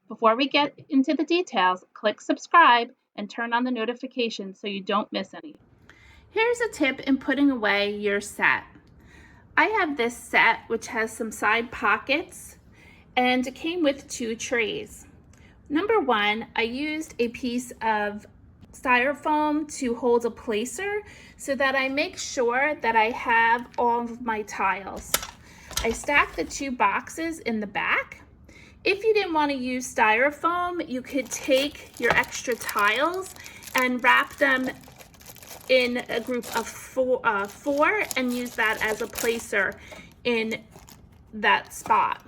Before we get into the details, click subscribe and turn on the notifications so you don't miss any. Here's a tip in putting away your set. I have this set which has some side pockets and it came with 2 trays. Number 1, I used a piece of styrofoam to hold a placer so that I make sure that I have all of my tiles. I stacked the 2 boxes in the back. If you didn't want to use styrofoam, you could take your extra tiles and wrap them in a group of four and use that as a placer in that spot.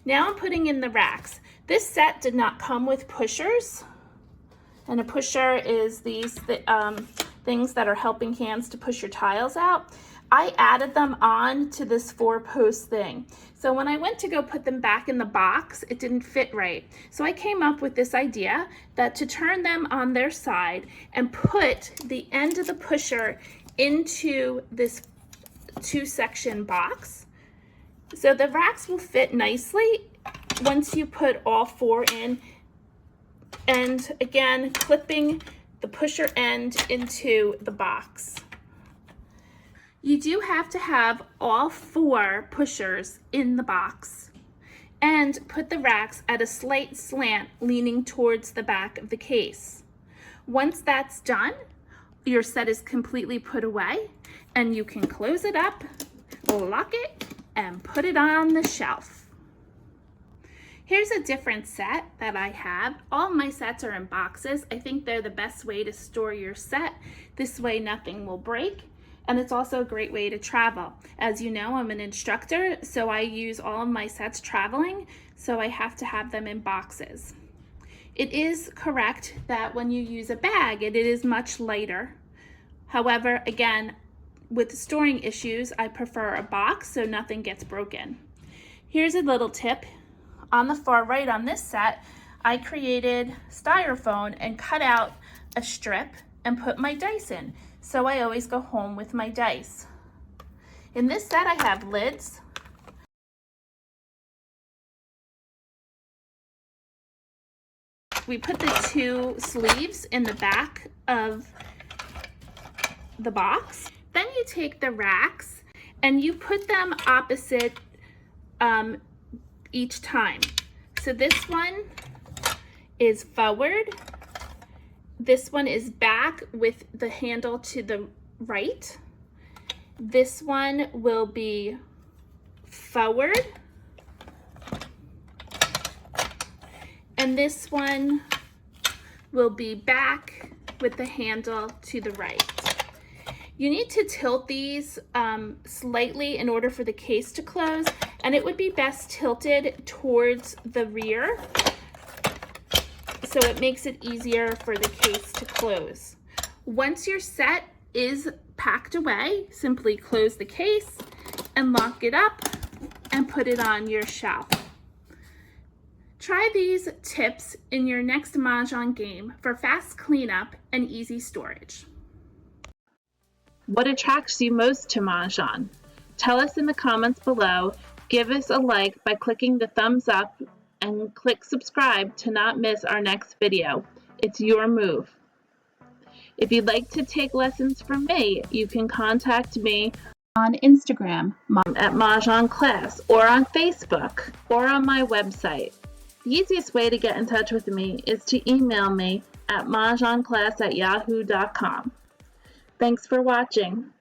Now I'm putting in the racks. This set did not come with pushers, and a pusher is these things that are helping hands to push your tiles out. I added them on to this 4-post thing. So when I went to go put them back in the box, it didn't fit right. So I came up with this idea that to turn them on their side and put the end of the pusher into this 2-section box. So the racks will fit nicely once you put all 4 in. And again, clipping the pusher end into the box. You do have to have all 4 pushers in the box and put the racks at a slight slant leaning towards the back of the case. Once that's done, your set is completely put away and you can close it up, lock it, and put it on the shelf. Here's a different set that I have. All my sets are in boxes. I think they're the best way to store your set. This way nothing will break. And it's also a great way to travel. As you know, I'm an instructor, so I use all of my sets traveling, so I have to have them in boxes. It is correct that when you use a bag, it is much lighter. However, again, with storing issues, I prefer a box so nothing gets broken. Here's a little tip. On the far right on this set, I created styrofoam and cut out a strip and put my dice in. So I always go home with my dice. In this set, I have lids. We put the 2 sleeves in the back of the box. Then you take the racks and you put them opposite each time. So this one is forward. This one is back with the handle to the right. This one will be forward. And this one will be back with the handle to the right. You need to tilt these slightly in order for the case to close, and it would be best tilted towards the rear, so it makes it easier for the case to close. Once your set is packed away, simply close the case and lock it up and put it on your shelf. Try these tips in your next Mahjong game for fast cleanup and easy storage. What attracts you most to Mahjong? Tell us in the comments below. Give us a like by clicking the thumbs up and click subscribe to not miss our next video. It's your move. If you'd like to take lessons from me, you can contact me on Instagram at Mah Jongg Class, or on Facebook, or on my website. The easiest way to get in touch with me is to email me at mahjongclass@yahoo.com. Thanks for watching.